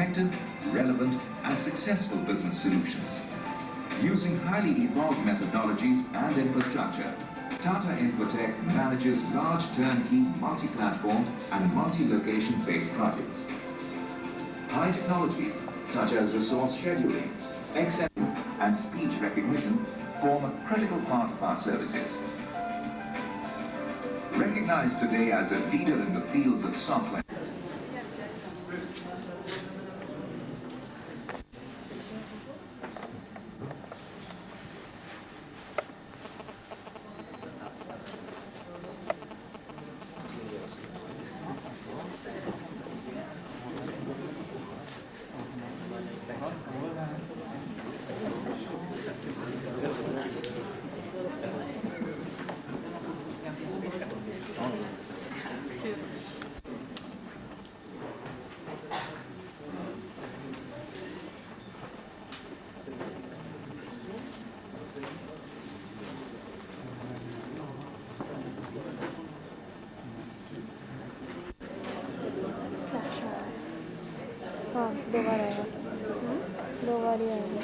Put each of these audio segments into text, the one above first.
effective, relevant and successful business solutions. Using highly evolved methodologies and infrastructure, Tata Infotech manages large turnkey multi-platform and multi-location-based projects. High technologies such as resource scheduling, XM and speech recognition form a critical part of our services. Recognized today as a leader in the fields of software, हाँ दो बार आएगा, दो बार ही आएगा।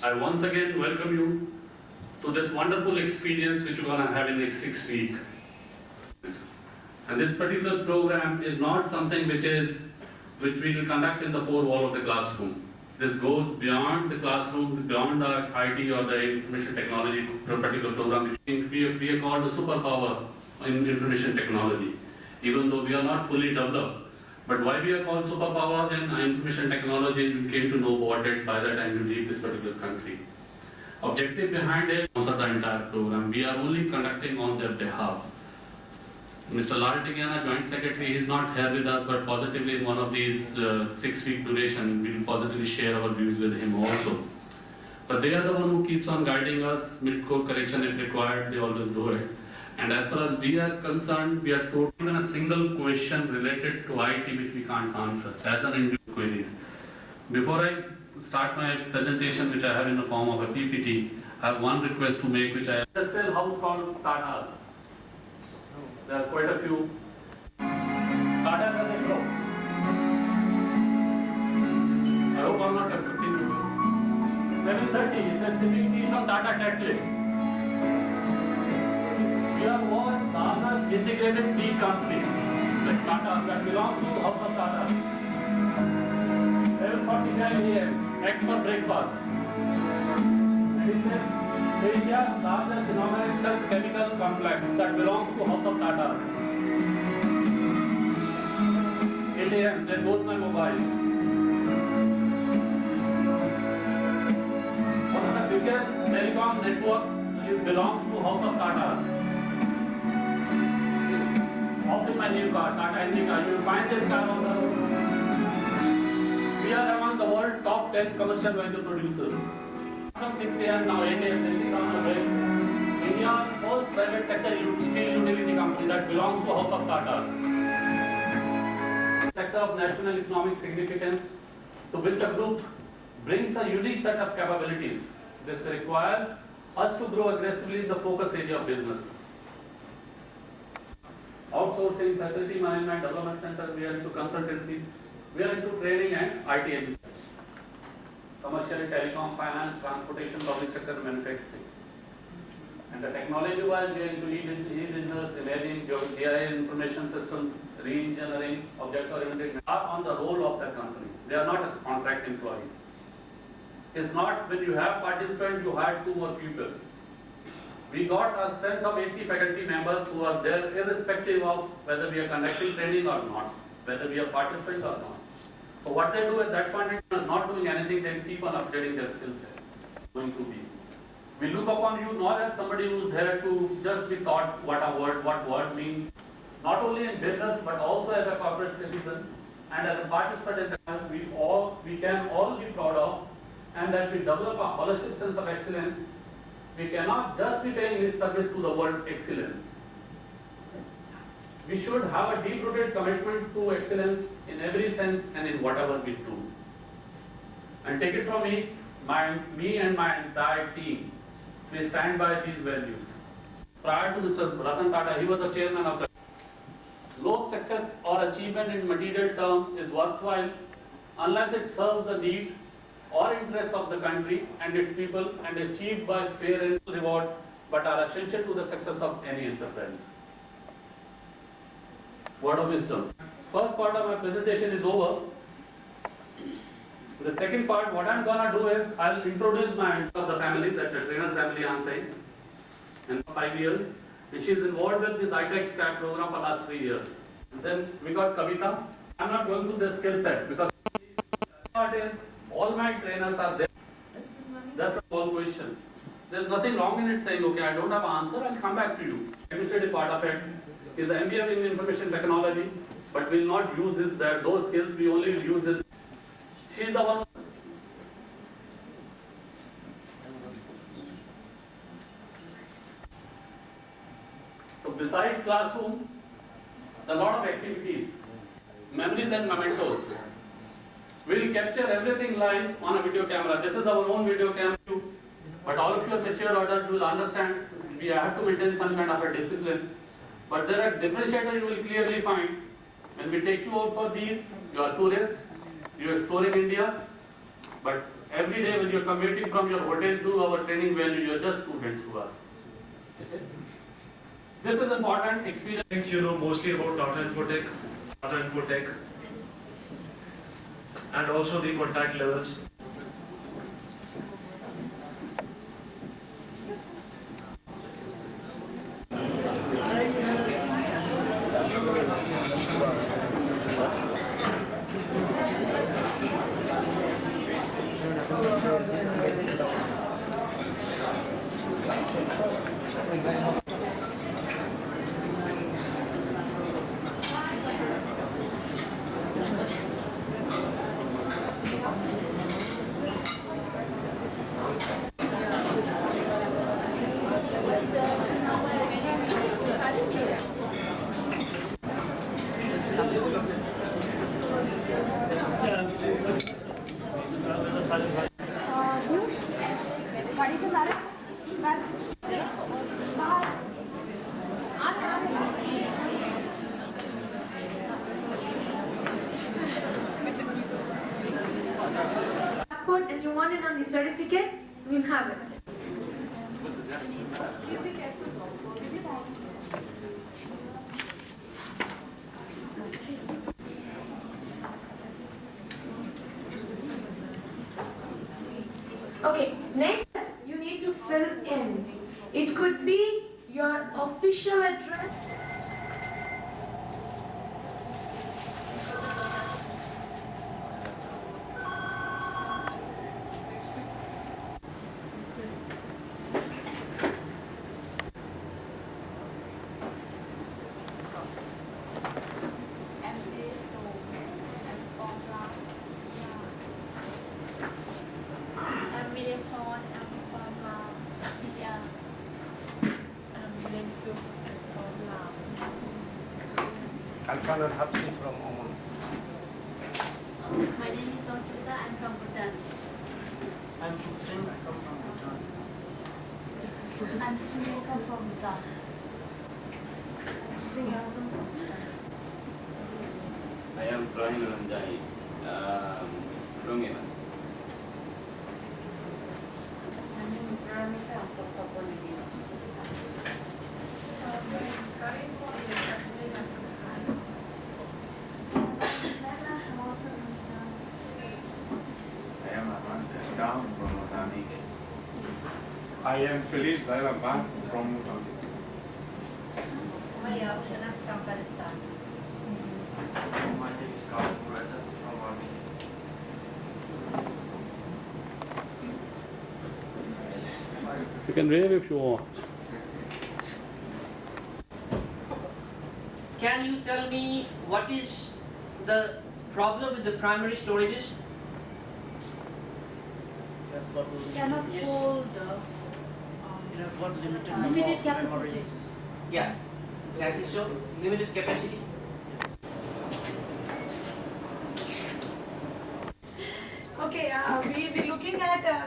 I once again welcome you to this wonderful experience which we're going to have in the next 6 weeks. And this particular program is not something which we will conduct in the four walls of the classroom. This goes beyond the classroom, beyond the IT or the information technology particular program, which we are called a superpower in information technology, even though we are not fully developed. But why we are called superpower in information technology, we came to know about it by the time we leave this particular country. Objective behind it is the entire program. We are only conducting on their behalf. Mr. Lal Tigiana, Joint Secretary, is not here with us, but positively in one of these 6-week duration, we will positively share our views with him also. But they are the one who keeps on guiding us, mid-course correction if required, they always do it. And as far as we are concerned, we are totally even a single question related to IT which we can't answer as an individual queries. Before I start my presentation, which I have in the form of a PPT, I have one request to make, which I have. Industrial house called Tatas. There are quite a few. Tata does it grow. I hope I'm not accepting you. 7:30 is a sipping tea from Tata Tetley. We are one Tata's integrated tea company, like Tata, that belongs to House of Tata. 7:49 a.m. X for breakfast. And it says Asia's largest inorganic chemical complex that belongs to House of Tata. 8 a.m. There goes my mobile. One of the biggest telecom network belongs to House of Tata. Off in my new car, Tata Indica, you will find this car on the road. We are among the world top 10 commercial vehicle producers. From 6 a.m. now 8 a.m. this is on the way. India's first private sector steel utility company that belongs to House of Tatas. Sector of national economic significance, to which the group brings a unique set of capabilities. This requires us to grow aggressively in the focus area of business. Outsourcing, facility management, development center, we are into consultancy, we are into training and IT education. Commercial, telecom, finance, transportation, public sector, manufacturing. And the technology-wise, we are into e-business, imaging, GIS, information systems, re-engineering, object-oriented, are on the roll of that company. They are not contract employees. It's not when you have participants, you hire 2 more people. We got a strength of 80 faculty members who are there irrespective of whether we are conducting training or not, whether we are participants or not. So what they do at that point in time is not doing anything, they keep on updating their skill set. Going to be. We look upon you not as somebody who is here to just be taught what word means, not only in business but also as a corporate citizen and as a participant in the we can all be proud of, and that we develop a holistic sense of excellence. We cannot just be paying lip service to the word excellence. We should have a deep-rooted commitment to excellence in every sense and in whatever we do. And take it from me, me and my entire team, we stand by these values. Prior to Mr. Ratan Tata, he was the chairman of the. No success or achievement in material term is worthwhile unless it serves the need or interest of the country and its people and achieved by fair and reward, but are essential to the success of any enterprise. Word of wisdom. First part of my presentation is over. The second part, what I'm gonna do is I'll introduce my of the family, that the trainer family I'm saying, in 5 years, and she's involved with this ITEC SCAT program for last 3 years. And then we got Kavita. I'm not going through the skill set because the part is all my trainers are there. That's a whole question. There's nothing wrong in it saying, okay, I don't have an answer, I'll come back to you. Administrative part of it is the MBA in information technology, but we'll not use those skills, we only will use it. She's the one. So beside classroom, a lot of activities, memories and mementos. We'll capture everything live on a video camera. This is our own video camera, but all of you are mature adults will understand we have to maintain some kind of a discipline. But there are differentiators you will clearly find. When we take you out for these, you are tourists, you are exploring India, but every day when you are commuting from your hotel to our training venue, you are just students to us. This is important experience. I think you know mostly about Tata Infotech, and also the contact levels. गाड़ी से सारे passport and you want it on the certificate, we'll have it. Okay, next you need to fill in. It could be your official address. Alfan Al-Habsi from Oman. My name is Sansrita, I'm from Bhutan. I'm Hussein, I come from Bhutan. I'm Srilanka from Bhutan. I am Prime Ranjai from Yemen. My name is Veronica, I'm from Papua New Guinea. My name is Karin, I'm from I'm also from Islam. I am Ahmad Dashdown from Mozambique. I am Feliz Dailabas from Mozambique. Maya Oshana from Palestine. My name is Karan Murata from Armenia. You can wave if you want. Can you tell me what is the problem with the primary storages? Cannot Yes. hold It has got limited limited capacity. Yeah, exactly so. Limited capacity. Okay, we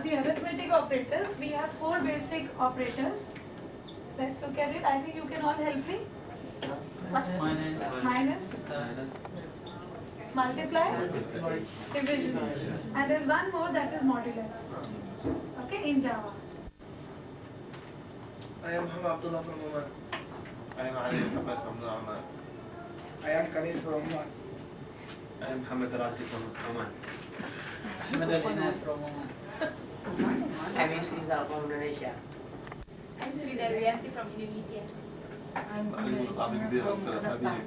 the arithmetic operators, we have 4 basic operators. Let's look at it. I think you can all help me. Minus. Multiply. Division. And there's one more, that is modulus. Okay, in Java. I am Muhammad Abdullah from Oman. I am Ali Muhammad from Oman. I am Khalid from Oman. I am Hamid Rashdi from Oman. Ahmed Al-Inad from Oman. I'm Yusriza from Indonesia. I'm Sri Darwiyanti from Indonesia. I'm from Kazakhstan.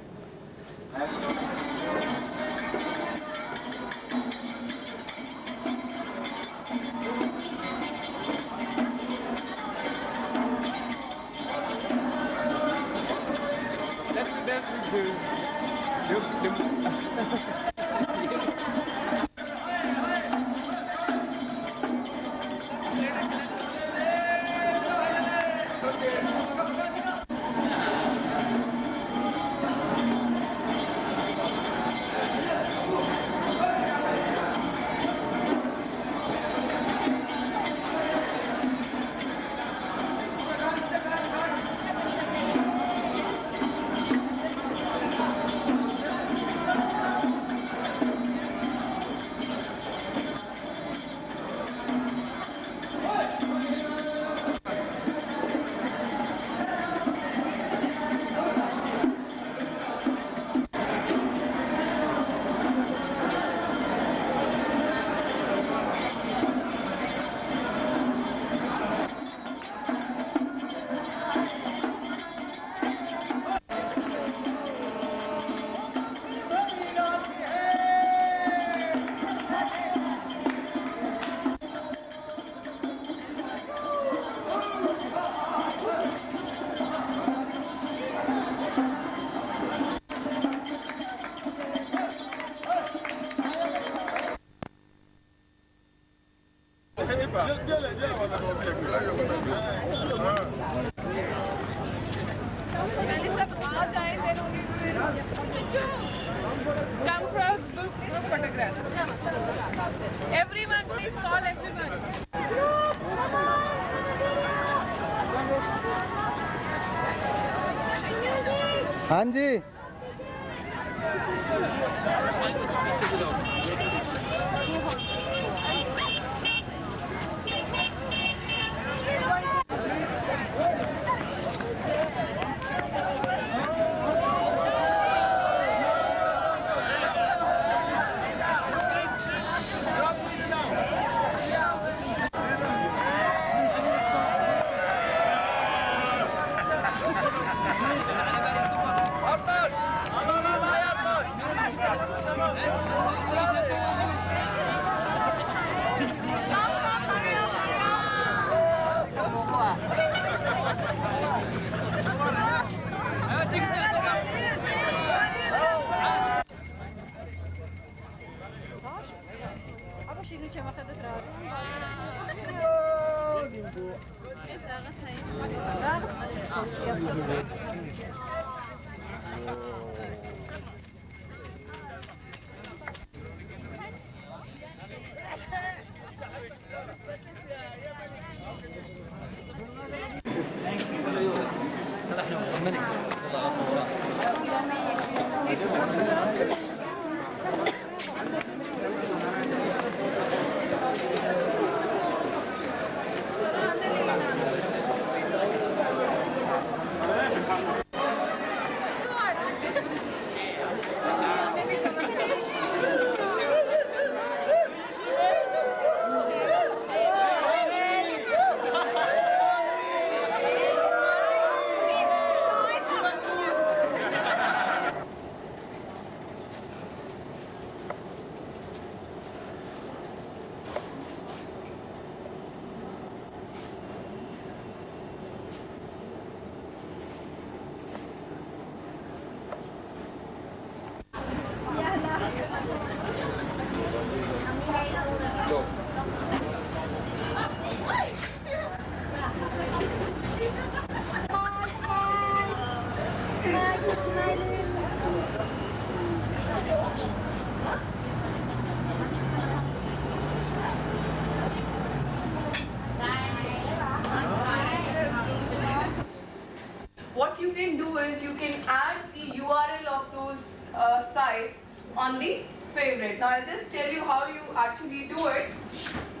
Come for group photograph. Everyone, please call everyone. हाँ जी. do is you can add the URL of those sites on the favorite. Now I'll just tell you how you actually do it.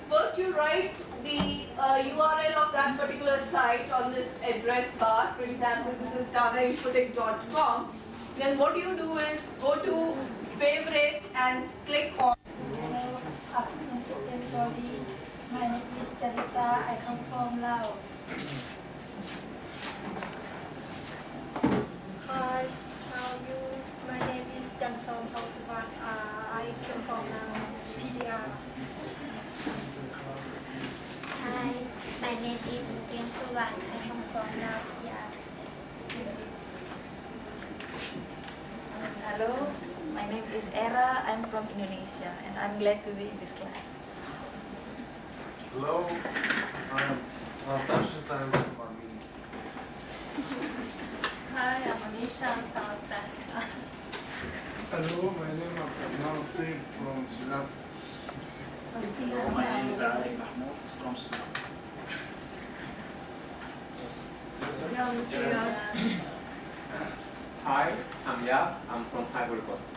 First you write the URL of that particular site on this address bar. For example, this is tatainfotech.com. Then what you do is go to favorites and click on. Hello, afternoon everybody. My name is Charita. I come from Laos. Hi, how are you? My name is Janson Thongsavat. I come from PDR. Hi, my name is Ken Suwan. I come from Laos. Hello, my name is Era. I'm from Indonesia and I'm glad to be in this class. Hello, I'm Tasha Simon from Armenia. Hi, I'm Anisha. I'm South Africa. Hello, my name is Abdul from Sudan. My name is Arif Mahmoud from Sudan. Hi, I'm Yap. I'm from Ivory Coast.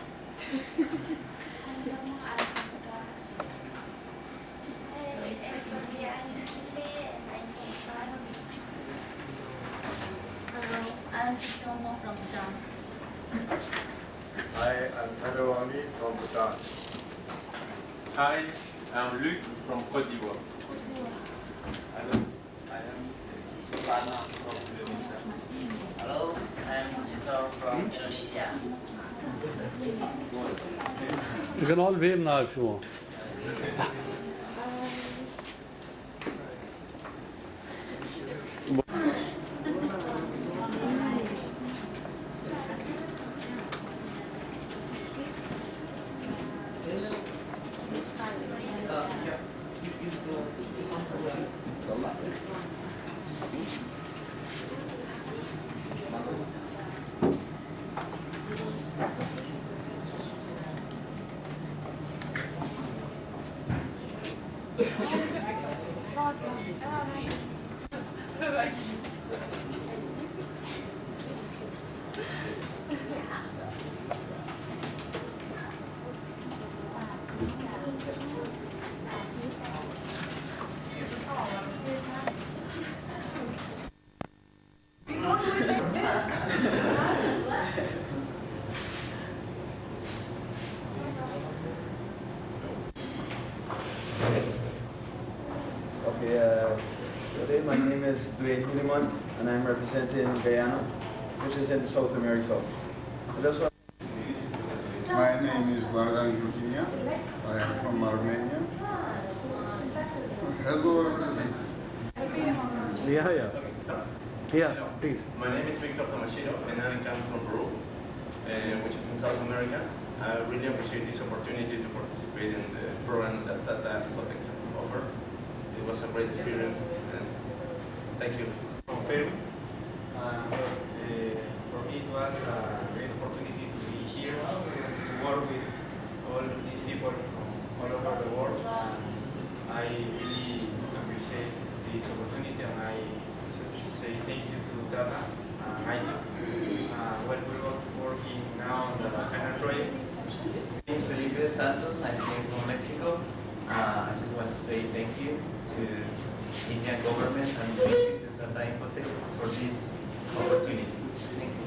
Hello, I'm Shomo from Bhutan. Hi, I'm Tadawani from Bhutan. Hi, I'm Luc from Côte d'Ivoire. Hello, I am Sukarna from Indonesia. Hello, I'm Chitor from Indonesia. You can all wave now if you want. Okay, today my name is Dwayne Hiliman and I'm representing Guyana, which is in South America. My name is Vardan Virginia. I am from Armenia. Hello, everybody. Yeah, please. My name is Victor Tomashiro and I come from Peru, which is in South America. I really appreciate this opportunity to participate in the program that Tata Infotech offered. It was a great experience and thank you. From Peru. For me it was a great opportunity to be here, to work with all these people from all over the world. I really appreciate this opportunity and I say thank you to Tata and I think when we're working now on the final project. I'm Felipe Santos, I came from Mexico. I just want to say thank you to Indian government and thank you to Tata Infotech for this opportunity. Thank you.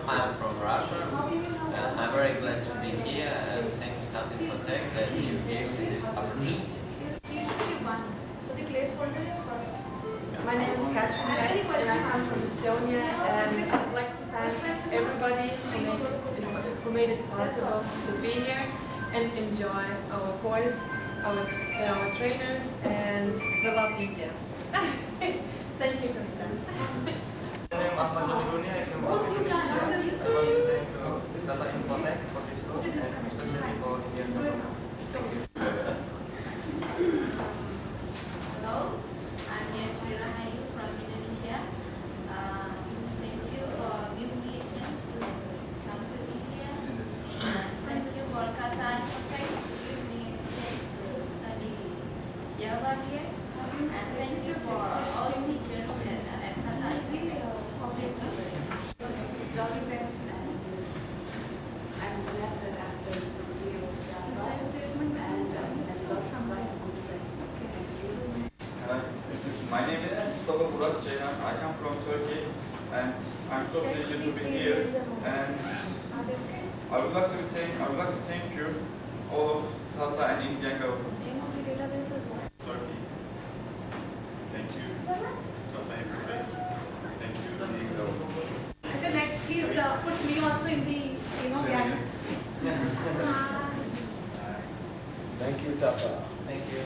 I'm from Russia. I'm very glad to be here and thank you Tata Infotech that you gave me this opportunity. So the placeholder is first. My name is Katrin Heitz and I come from Estonia and I would like to thank everybody who made it possible to be here and enjoy our course, our trainers, and we love India. Thank you, Kavita. My name is Ahmad Zamiruni, I came from Indonesia. I want to thank Tata Infotech for this course and especially for Indian government. Thank you. Hello, I'm Yasmin Rahayu from Indonesia. Thank you for giving me a chance to come to India. Thank you for Tata Infotech to give me a chance to study Java here. And thank you for all teachers at Tata Infotech. Thank you. pleasure to be here, and I would like to thank you, all of Tata and Indian government. Turkey. Thank you. Tata Infotech. Thank you, Indian government. I said, like, please put me also in the, gadgets. Thank you, Tata. Thank you.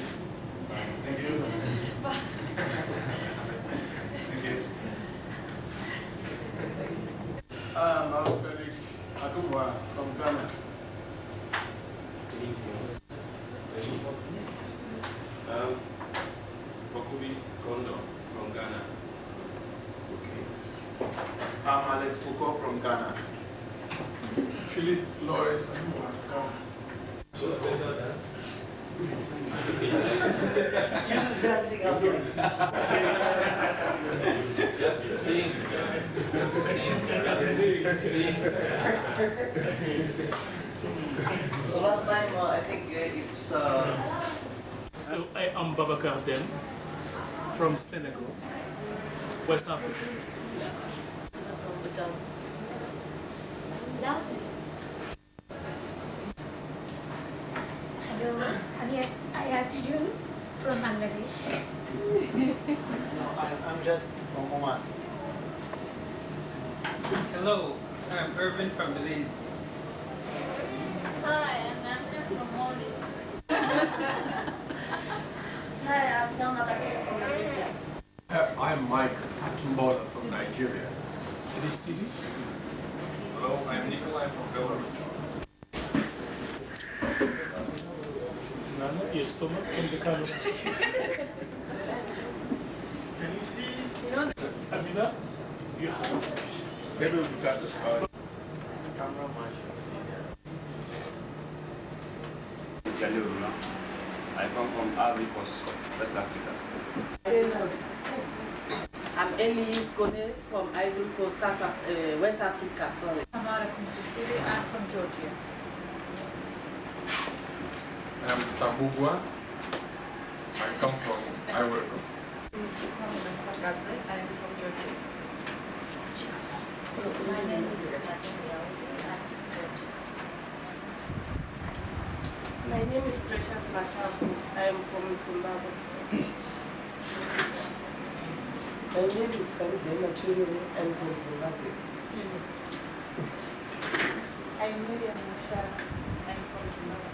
Thank you. Thank you. I'm Felix Akumwa from Ghana. Bakubi Kondo from Ghana. I'm Alex Poko from Ghana. Philip Lawrence Akumwa, Ghana. So last time, I think it's... So I am Babakar Dem from Senegal, West Africa. Hello, I'm Ayati Jun from Bangladesh. I'm Amjad from Oman. Hello, I'm Irvin from Belize. Hi, I'm Amna from Maldives. Hi, I'm Salma Bakir from Namibia. I'm Mike Akimbola from Nigeria. Any series? Hello, I'm Nikolai from Belarus. Nana, your stomach in the camera. Can you see? Amina, you have. Maybe we've got the camera man should see there. I come from Ivory Coast, West Africa. I'm Elise Gone from Ivory Coast, West Africa, sorry. Alaikum Sifili, I'm from Georgia. I'm Tambugwa. I come from Ivory Coast. Gadze, I'm from Georgia. My name is Sebastian. My name is Precious Matabu. I am from Zimbabwe. My name is Sanjay Maturi. I'm from Zimbabwe. I'm Miriam Masha. I'm from Zimbabwe.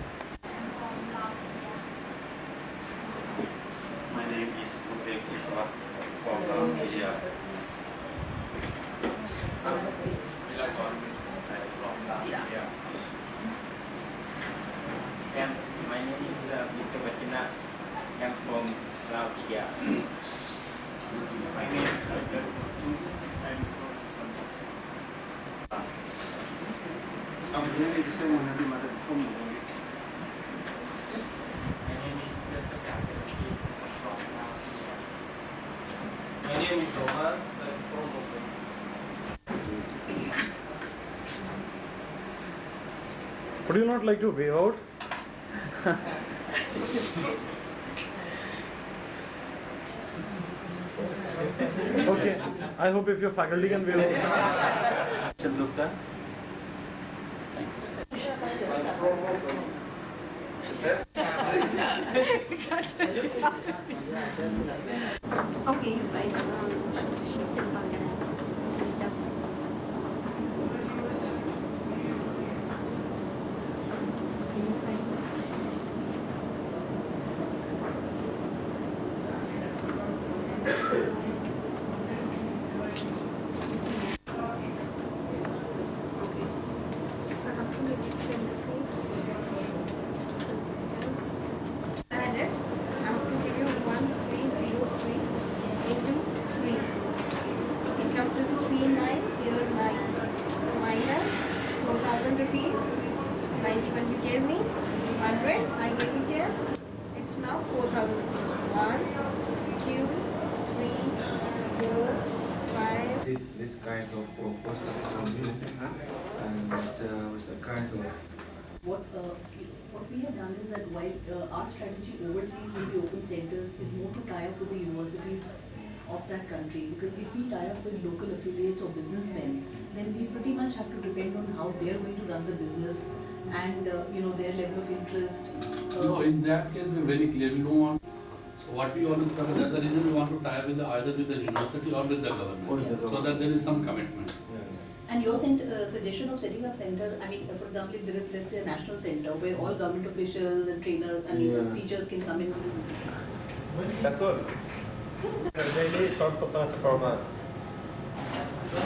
My name is Lupek Siswa from Nigeria. My name is Mr. Batina. I'm from Latvia. My name is Ajay Kurtus. I'm from Zimbabwe. I'm really the same one every mother from Mozambique. My name is Jessica from Latvia. My name is Omar. I'm from Mozambique. Would you not like to wave out? Okay, I hope if your faculty can wave out. Chandrupta. Thank you. I'm from Mozambique. Okay, you sign. You sign. And it, I have to give you 1303 into 3. It comes to 3909 minus 4,000 rupees. 91 you gave me, 100 I gave you 10. It's now 4,000 rupees. 1, 2, 3, 4, 5. Did this kind of proposal from you, and was a kind of What we have done is that while our strategy overseas with the open centers is more to tie up with the universities of that country, because if we tie up with local affiliates or businessmen, then much have to depend on how they're going to run the business and their level of interest. No, in that case, we're very clear. We don't want. So what we always cover, that's the reason we want to tie with either with the university or with the government, so that there is some commitment. And your suggestion of setting up center, I mean, for example, if there is, let's say, a national center where all government officials and trainers and teachers can come in. That's all. Daily from Sultanate Farman. I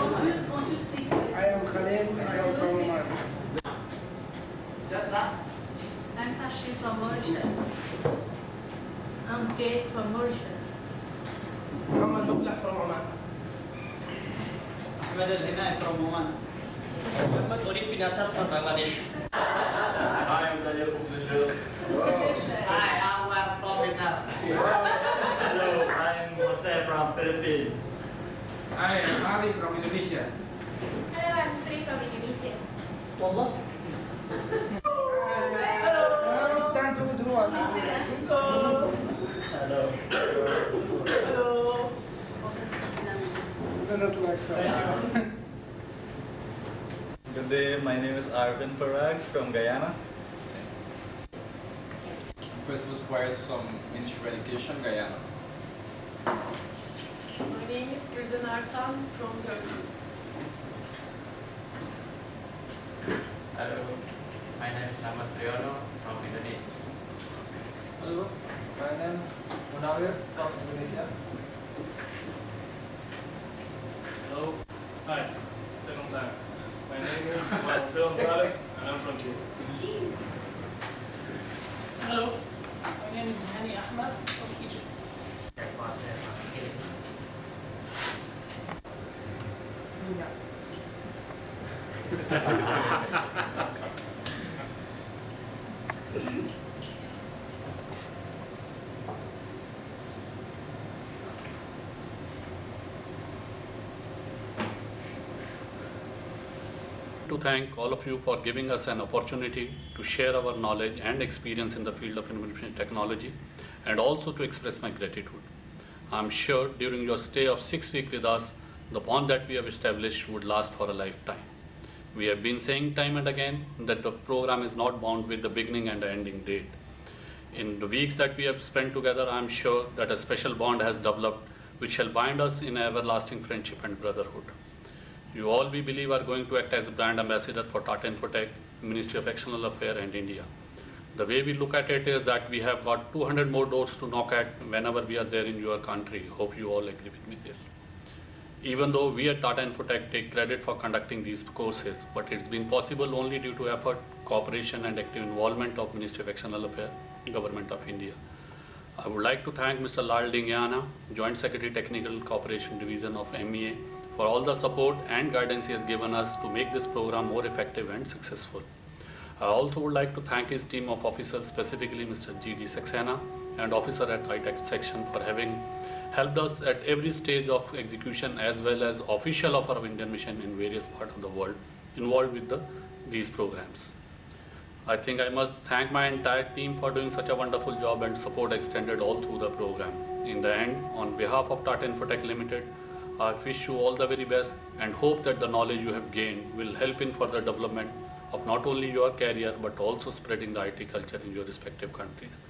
am Khalil, I am from Oman. Just that? I'm Sashi from Mauritius. I'm Kate from Mauritius. Muhammad Duflah from Oman. Ahmed Al-Hinay from Oman. Muhammad Orif bin Asar from Bangladesh. I am Daniel from Seychelles. Hi, I'm from Vietnam. Hello, I'm Jose from Philippines. I am Ali from Indonesia. Hello, I'm Sri from Indonesia. Wallah. Hello. Stand to do one. Hello. Hello. Good day, my name is Arvin Parag from Guyana. Christopher Squires from Ministry of Education, Guyana. My name is Gülden Artan from Turkey. Hello, my name is Ahmad Priyono from Indonesia. Hello, my name is Munawir from Indonesia. Hello. Hi. Second time. My name is Marcel Gonzalez and I'm from Cuba. Hello. My name is Hani Ahmad from Egypt. To thank all of you for giving us an opportunity to share our knowledge and experience in the field of information technology, and also to express my gratitude. I'm sure during your stay of 6 weeks with us, the bond that we have established would last for a lifetime. We have been saying time and again that the program is not bound with the beginning and the ending date. In the weeks that we have spent together, I'm sure that a special bond has developed which shall bind us in everlasting friendship and brotherhood. You all, we believe, are going to act as brand ambassador for Tata Infotech, Ministry of External Affairs and India. The way we look at it is that we have got 200 more doors to knock at whenever we are there in your country. Hope you all agree with me this. Even though we at Tata Infotech take credit for conducting these courses, but it's been possible only due to effort, cooperation and active involvement of Ministry of External Affairs, Government of India. I would like to thank Mr. Lal Dingyana, Joint Secretary Technical Cooperation Division of MEA, for all the support and guidance he has given us to make this program more effective and successful. I also would like to thank his team of officers, specifically Mr. G.D. Saxena and officer at ITech section for having helped us at every stage of execution as well as official of our Indian mission in various parts of the world involved with these programs. I think I must thank my entire team for doing such a wonderful job and support extended all through the program. In the end, on behalf of Tata Infotech Limited, I wish you all the very best and hope that the knowledge you have gained will help in further development of not only your career but also spreading the IT culture in your respective countries.